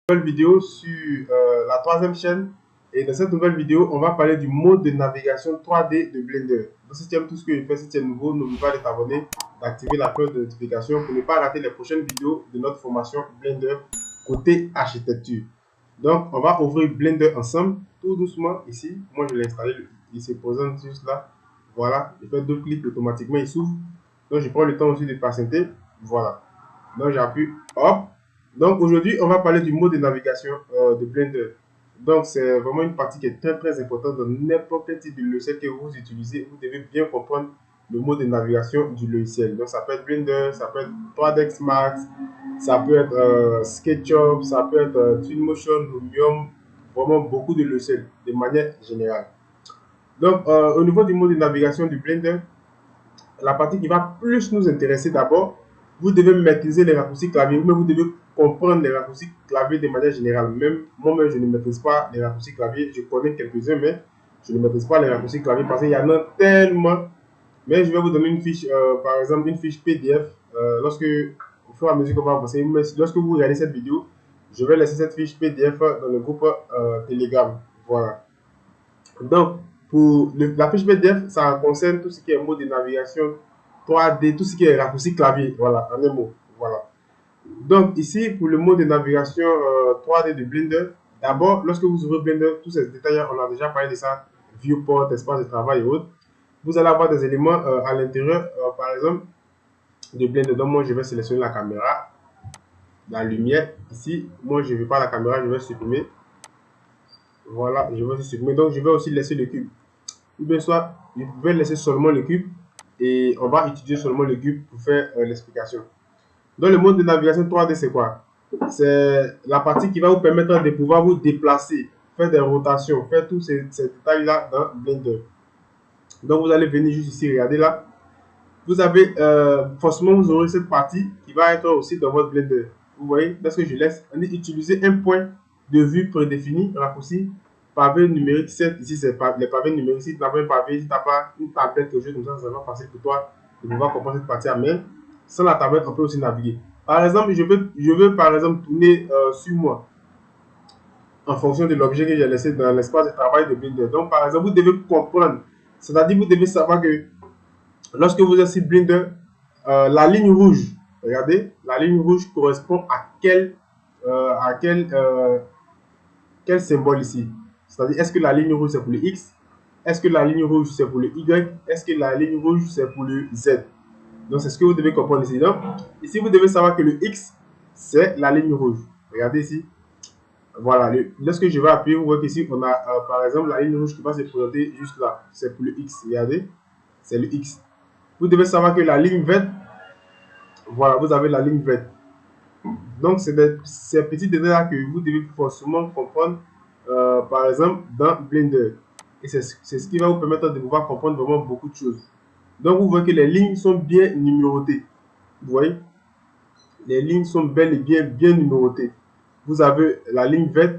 Nouvelle vidéo sur la troisième chaîne. Et dans cette nouvelle vidéo, on va parler du mode de navigation 3D de Blender. Donc si tu aimes tout ce que je fais, si tu es nouveau, n'oublie pas de t'abonner, d'activer la cloche de notification pour ne pas rater les prochaines vidéos de notre formation Blender côté architecture. Donc on va ouvrir Blender ensemble, tout doucement ici. Moi je l'ai installé, il se présente juste là. Voilà, je fais deux clics, automatiquement il s'ouvre. Donc je prends le temps aussi de patienter. Voilà. Donc j'appuie, hop. Donc aujourd'hui, on va parler du mode de navigation de Blender. Donc c'est vraiment une partie qui est très importante dans n'importe quel type de logiciel que vous utilisez. Vous devez bien comprendre le mode de navigation du logiciel. Donc ça peut être Blender, ça peut être 3ds Max, ça peut être SketchUp, ça peut être Twinmotion, Lumion, vraiment beaucoup de logiciels de manière générale. Donc au niveau du mode de navigation du Blender, la partie qui va plus nous intéresser d'abord, vous devez maîtriser les raccourcis clavier, mais vous devez comprendre les raccourcis clavier de manière générale. Même moi-même, je ne maîtrise pas les raccourcis clavier. Je connais quelques-uns, mais je ne maîtrise pas les raccourcis clavier parce qu'il y en a tellement. Mais je vais vous donner une fiche, par exemple, une fiche PDF. Lorsque, au fur et à mesure qu'on va avancer, lorsque vous regardez cette vidéo, je vais laisser cette fiche PDF dans le groupe Telegram. Voilà. Donc, pour la fiche PDF, ça concerne tout ce qui est mode de navigation 3D, tout ce qui est raccourci clavier. Voilà, en un mot. Voilà. Donc, ici, pour le mode de navigation 3D de Blender, d'abord, lorsque vous ouvrez Blender, tous ces détails, on a déjà parlé de ça, viewport, espace de travail et autres. Vous allez avoir des éléments à l'intérieur, par exemple, de Blender. Donc, moi, je vais sélectionner la caméra, la lumière. Ici, moi, je ne veux pas la caméra, je vais supprimer. Voilà, je vais supprimer. Donc, je vais aussi laisser le cube. Ou bien soit, vous pouvez laisser seulement le cube et on va utiliser seulement le cube pour faire l'explication. Donc, le mode de navigation 3D, c'est quoi? C'est la partie qui va vous permettre de pouvoir vous déplacer, faire des rotations, faire tous ces détails-là dans Blender. Donc, vous allez venir juste ici, regardez là. Vous avez, forcément, vous aurez cette partie qui va être aussi dans votre Blender. Vous voyez, lorsque je laisse, on utiliser un point de vue prédéfini, raccourci, pavé numérique 7. Ici, c'est les pavés numériques. Si tu n'as pas un pavé, si tu n'as pas une tablette, quelque chose comme ça, c'est vraiment facile pour toi de pouvoir comprendre cette partie à main. Sans la tablette, on peut aussi naviguer. Par exemple, je veux par exemple tourner sur moi en fonction de l'objet que j'ai laissé dans l'espace de travail de Blender. Donc, par exemple, vous devez comprendre, c'est-à-dire vous devez savoir que lorsque vous êtes sur Blender, la ligne rouge, regardez, la ligne rouge correspond à quel symbole ici. C'est-à-dire, est-ce que la ligne rouge c'est pour le X? Est-ce que la ligne rouge c'est pour le Y? Est-ce que la ligne rouge c'est pour le Z? Donc, c'est ce que vous devez comprendre ici. Donc, ici, vous devez savoir que le X, c'est la ligne rouge. Regardez ici. Voilà. Lorsque je vais appuyer, vous voyez qu'ici, on a, par exemple, la ligne rouge qui va se présenter juste là. C'est pour le X. Regardez. C'est le X. Vous devez savoir que la ligne verte, voilà, vous avez la ligne verte. Donc, c'est ces petits détails-là que vous devez forcément comprendre, par exemple, dans Blender. Et c'est ce qui va vous permettre de pouvoir comprendre vraiment beaucoup de choses. Donc, vous voyez que les lignes sont bien numérotées. Vous voyez, les lignes sont bel et bien numérotées. Vous avez la ligne verte,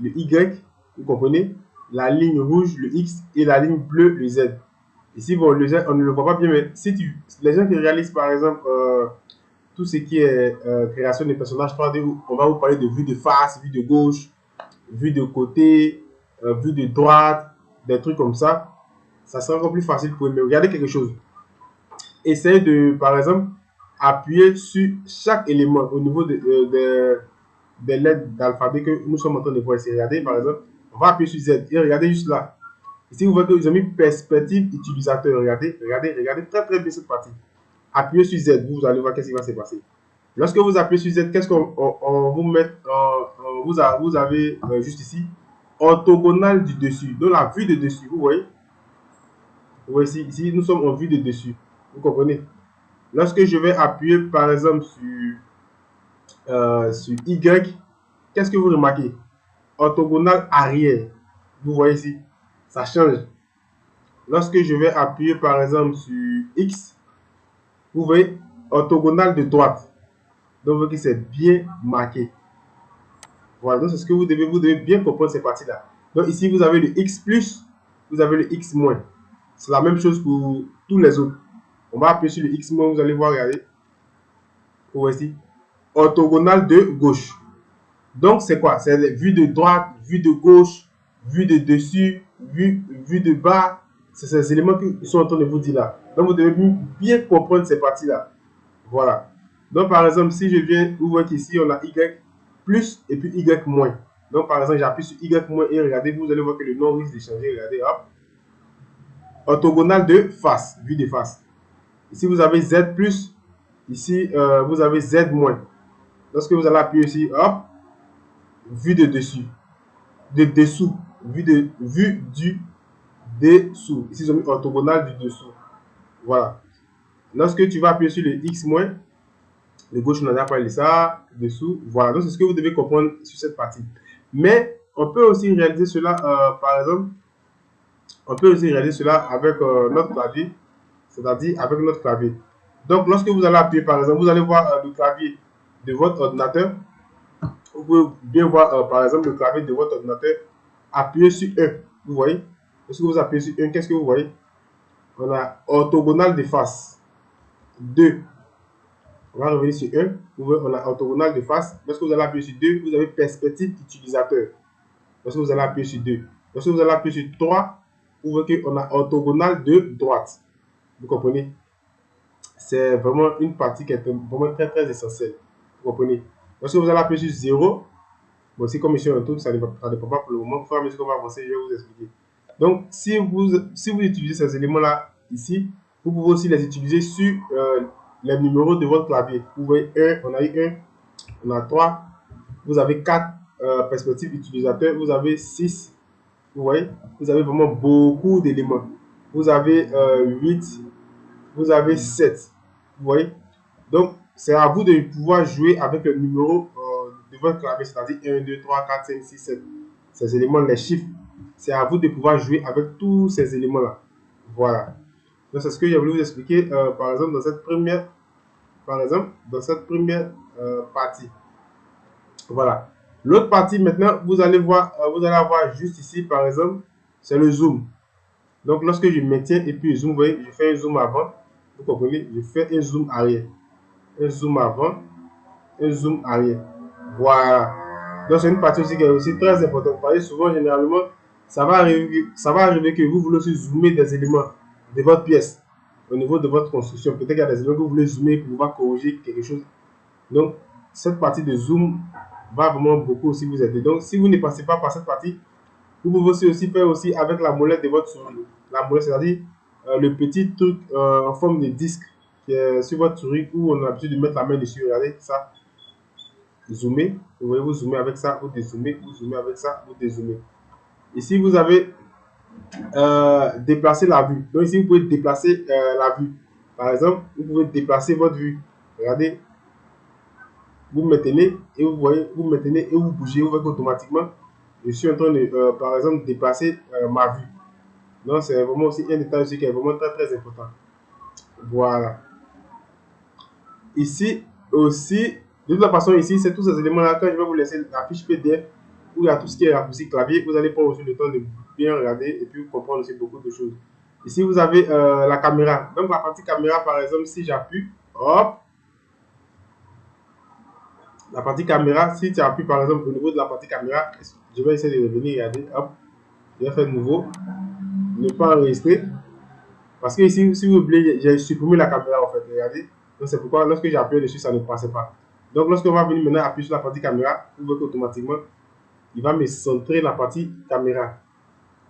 le Y, vous comprenez, la ligne rouge, le X, et la ligne bleue, le Z. Ici, bon, le Z, on ne le voit pas bien, mais si les gens qui réalisent, par exemple, tout ce qui est création de personnages 3D, on va vous parler de vue de face, vue de gauche, vue de côté, vue de droite, des trucs comme ça. Ça sera encore plus facile pour eux. Mais regardez quelque chose. Essayez de, par exemple, appuyer sur chaque élément au niveau des lettres d'alphabet que nous sommes en train de voir ici. Regardez, par exemple, on va appuyer sur Z et regardez juste là. Ici, vous voyez qu'ils ont mis perspective utilisateur. Regardez très bien cette partie. Appuyez sur Z, vous allez voir qu'est-ce qui va se passer. Lorsque vous appuyez sur Z, qu'est-ce qu'on vous met, vous avez juste ici, orthogonale du dessus, donc la vue de dessus, vous voyez. Vous voyez ici, nous sommes en vue de dessus. Vous comprenez? Lorsque je vais appuyer, par exemple, sur Y, qu'est-ce que vous remarquez? Orthogonale arrière. Vous voyez ici, ça change. Lorsque je vais appuyer, par exemple, sur X, vous voyez, orthogonale de droite. Donc, vous voyez que c'est bien marqué. Voilà, donc c'est ce que vous devez bien comprendre ces parties-là. Donc, ici, vous avez le X+, vous avez le X-. C'est la même chose pour tous les autres. On va appuyer sur le X-, vous allez voir, regardez. Vous voyez ici, orthogonale de gauche. Donc, c'est quoi? C'est les vues de droite, vue de gauche, vue de dessus, vue de bas. C'est ces éléments qui sont en train de vous dire là. Donc, vous devez bien comprendre ces parties-là. Voilà. Donc, par exemple, si je viens, vous voyez qu'ici, on a Y plus et puis Y moins. Donc, par exemple, j'appuie sur Y moins et regardez, vous allez voir que le nom risque de changer. Regardez, hop. Orthogonale de face, vue de face. Ici, vous avez Z plus. Ici, vous avez Z moins. Lorsque vous allez appuyer ici, hop, vue de dessus. De dessous. Vue du dessous. Ici, ils ont mis orthogonale du dessous. Voilà. Lorsque tu vas appuyer sur le X moins, de gauche, on a parlé ça, dessous. Voilà. Donc, c'est ce que vous devez comprendre sur cette partie. Mais, on peut aussi réaliser cela, par exemple, on peut aussi réaliser cela avec notre clavier, c'est-à-dire avec notre clavier. Donc, lorsque vous allez appuyer, par exemple, vous allez voir le clavier de votre ordinateur. Vous pouvez bien voir, par exemple, le clavier de votre ordinateur. Appuyez sur 1. Vous voyez? Lorsque vous appuyez sur 1, qu'est-ce que vous voyez? On a orthogonale de face. 2. On va revenir sur 1. Vous voyez, on a orthogonale de face. Lorsque vous allez appuyer sur 2, vous avez perspective utilisateur. Lorsque vous allez appuyer sur 2. Lorsque vous allez appuyer sur 3, vous voyez qu'on a orthogonale de droite. Vous comprenez? C'est vraiment une partie qui est vraiment très très essentielle. Vous comprenez? Lorsque vous allez appuyer sur 0, bon, c'est comme ici un truc, ça ne dépend pas pour le moment. Il faut mesure qu'on va avancer, je vais vous expliquer. Donc, si vous utilisez ces éléments-là ici, vous pouvez aussi les utiliser sur les numéros de votre clavier. Vous voyez 1, on a eu 1, on a 3, vous avez 4 perspectives utilisateurs, vous avez 6, vous voyez, vous avez vraiment beaucoup d'éléments. Vous avez 8, vous avez 7, vous voyez. Donc, c'est à vous de pouvoir jouer avec le numéro de votre clavier, c'est-à-dire 1, 2, 3, 4, 5, 6, 7. Ces éléments, les chiffres, c'est à vous de pouvoir jouer avec tous ces éléments-là. Voilà. Donc, c'est ce que j'ai voulu vous expliquer, par exemple, dans cette première partie. Voilà. L'autre partie, maintenant, vous allez avoir juste ici, par exemple, c'est le zoom. Donc, lorsque je maintiens et puis je zoom, vous voyez, je fais un zoom avant. Vous comprenez? Je fais un zoom arrière. Un zoom avant, un zoom arrière. Voilà. Donc, c'est une partie aussi qui est aussi très importante. Vous voyez, souvent, généralement, ça va arriver que vous voulez aussi zoomer des éléments de votre pièce au niveau de votre construction. Peut-être qu'il y a des éléments que vous voulez zoomer pour pouvoir corriger quelque chose. Donc, cette partie de zoom va vraiment beaucoup aussi vous aider. Donc, si vous ne passez pas par cette partie, vous pouvez aussi faire aussi avec la molette de votre souris. La molette, c'est-à-dire le petit truc en forme de disque qui est sur votre souris où on a l'habitude de mettre la main dessus. Regardez ça. Zoomer. Vous voyez, vous zoomez avec ça, vous dézoomez, vous zoomez avec ça, vous dézoomez. Ici, vous avez déplacer la vue. Donc ici, vous pouvez déplacer la vue. Par exemple, vous pouvez déplacer votre vue. Regardez, vous maintenez et vous voyez, vous maintenez et vous bougez, vous voyez qu'automatiquement, je suis en train de, par exemple, déplacer ma vue. Donc, c'est vraiment aussi un détail aussi qui est vraiment très très important. Voilà. Ici aussi, de toute façon, ici, c'est tous ces éléments-là. Quand je vais vous laisser la fiche PDF où il y a tout ce qui est raccourci clavier, vous allez prendre aussi le temps de bien regarder et puis comprendre aussi beaucoup de choses. Ici, vous avez la caméra. Donc, la partie caméra, par exemple, si j'appuie, hop, la partie caméra, si tu appuies par exemple au niveau de la partie caméra, je vais essayer de revenir, regarder, hop, je vais faire nouveau, ne pas enregistrer, parce que ici, si vous oubliez, j'ai supprimé la caméra en fait, regardez, donc c'est pourquoi lorsque j'ai appuyé dessus, ça ne passait pas. Donc lorsque on va venir maintenant appuyer sur la partie caméra, vous voyez qu'automatiquement, il va me centrer la partie caméra.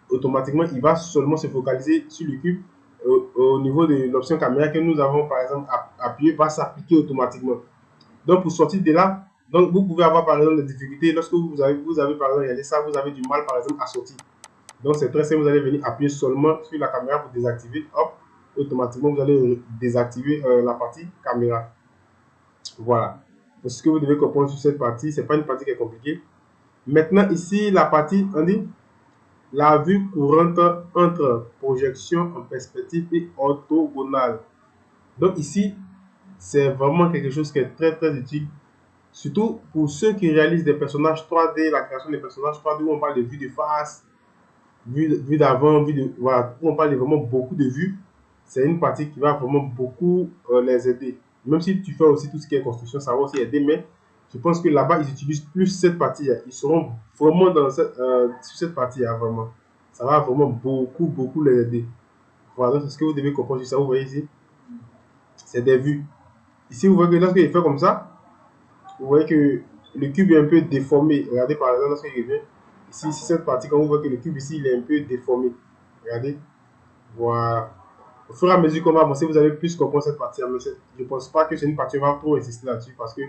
Automatiquement, il va seulement se focaliser sur le cube au niveau de l'option caméra que nous avons par exemple appuyé, va s'appliquer automatiquement. Donc, pour sortir de là, donc vous pouvez avoir par exemple des difficultés lorsque vous avez par exemple regardé ça, vous avez du mal par exemple à sortir. Donc, c'est très simple, vous allez venir appuyer seulement sur la caméra pour désactiver. Hop, automatiquement, vous allez désactiver la partie caméra. Voilà. Donc, ce que vous devez comprendre sur cette partie, c'est pas une partie qui est compliquée. Maintenant, ici, la partie, on dit la vue courante entre projection en perspective et orthogonale. Donc, ici, c'est vraiment quelque chose qui est très très utile. Surtout pour ceux qui réalisent des personnages 3D, la création des personnages 3D où on parle de vue de face, vue d'avant, vue de. Voilà, où on parle de vraiment beaucoup de vues. C'est une partie qui va vraiment beaucoup les aider. Même si tu fais aussi tout ce qui est construction, ça va aussi aider, mais Je pense que là-bas, ils utilisent plus cette partie. Ils seront vraiment sur cette partie, vraiment. Ça va vraiment beaucoup les aider. Voilà, c'est ce que vous devez comprendre sur ça. Vous voyez ici, c'est des vues. Ici, vous voyez que lorsque il fait comme ça, vous voyez que le cube est un peu déformé. Regardez par exemple, lorsqu'il revient, ici, cette partie, quand vous voyez que le cube ici, il est un peu déformé. Regardez. Voilà. Au fur et à mesure qu'on va avancer, vous allez plus comprendre cette partie. Mais je ne pense pas que c'est une partie, on va trop insister là-dessus parce que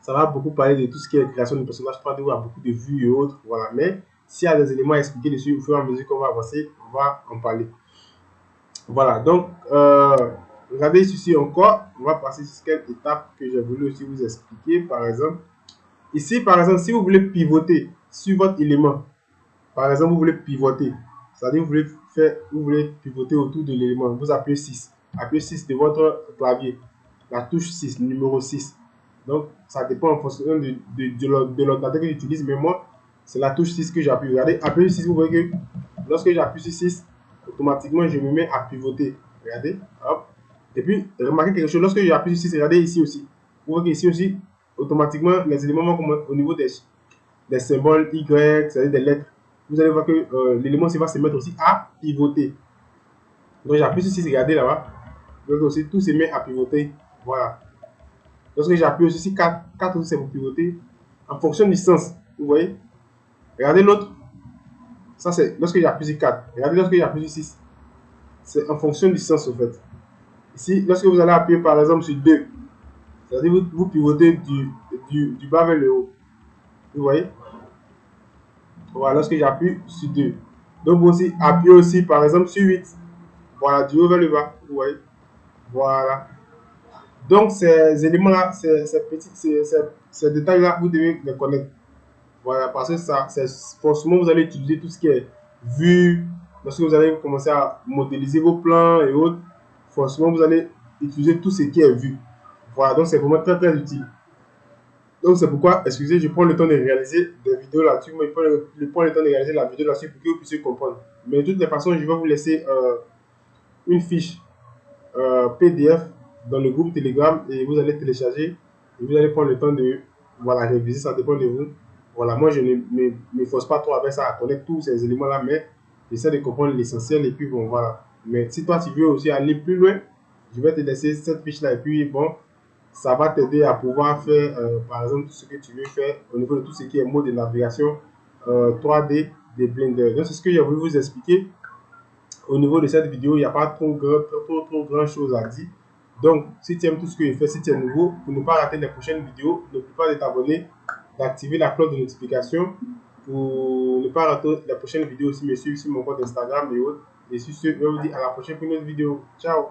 ça va beaucoup parler de tout ce qui est création de personnages 3D, où il y a beaucoup de vues et autres. Voilà. Mais s'il y a des éléments à expliquer dessus, au fur et à mesure qu'on va avancer, on va en parler. Voilà. Donc, regardez ceci encore. On va passer sur quelques étapes que j'ai voulu aussi vous expliquer. Par exemple, ici, par exemple, si vous voulez pivoter sur votre élément, par exemple, vous voulez pivoter, c'est-à-dire vous voulez pivoter autour de l'élément, vous appuyez 6. Appuyez 6 de votre clavier, la touche 6, numéro 6. Donc, ça dépend en fonction de l'ordinateur que j'utilise, mais moi, c'est la touche 6 que j'appuie. Regardez, appuyez 6, vous voyez que lorsque j'appuie sur 6, automatiquement, je me mets à pivoter. Regardez, hop. Et puis, remarquez quelque chose, lorsque j'appuie sur 6, regardez ici aussi. Vous voyez qu'ici aussi, automatiquement, les éléments vont comme au niveau des symboles Y, c'est-à-dire des lettres. Vous allez voir que l'élément va se mettre aussi à pivoter. Donc j'appuie sur 6, regardez là-bas. Donc aussi tout se met à pivoter. Voilà. Lorsque j'appuie aussi sur 4, 4 aussi c'est pour pivoter. En fonction du sens. Vous voyez? Regardez l'autre. Ça c'est lorsque j'appuie sur 4. Regardez lorsque j'appuie sur 6. C'est en fonction du sens en fait. Ici, lorsque vous allez appuyer par exemple sur 2, c'est-à-dire vous pivotez du bas vers le haut. Vous voyez? Voilà, lorsque j'appuie sur 2. Donc vous aussi appuyez aussi par exemple sur 8. Voilà, du haut vers le bas. Vous voyez? Voilà. Donc ces éléments-là, ces détails-là, vous devez les connaître. Voilà, parce que ça, c'est forcément vous allez utiliser tout ce qui est vue. Lorsque vous allez commencer à modéliser vos plans et autres, forcément vous allez utiliser tout ce qui est vu. Voilà, donc c'est vraiment très utile. Donc c'est pourquoi, excusez, je prends le temps de réaliser des vidéos là-dessus. Moi, je prends le temps de réaliser la vidéo là-dessus pour que vous puissiez comprendre. Mais de toutes les façons, je vais vous laisser une fiche PDF dans le groupe Telegram et vous allez télécharger et vous allez prendre le temps de voilà, réviser, ça dépend de vous. Voilà, moi je ne me force pas trop avec ça à connaître tous ces éléments-là, mais j'essaie de comprendre l'essentiel et puis bon, voilà. Mais si toi tu veux aussi aller plus loin, je vais te laisser cette fiche-là et puis bon, ça va t'aider à pouvoir faire par exemple tout ce que tu veux faire au niveau de tout ce qui est mode de navigation 3D de Blender. Donc c'est ce que j'ai voulu vous expliquer. Au niveau de cette vidéo, il n'y a pas trop grand chose à dire. Donc, si tu aimes tout ce que je fais, si tu es nouveau, pour ne pas rater les prochaines vidéos, n'oublie pas de t'abonner, d'activer la cloche de notification pour ne pas rater les prochaines vidéos aussi, me suivre sur mon compte Instagram et autres. Et sur ce, je vais vous dire à la prochaine pour une autre vidéo. Ciao!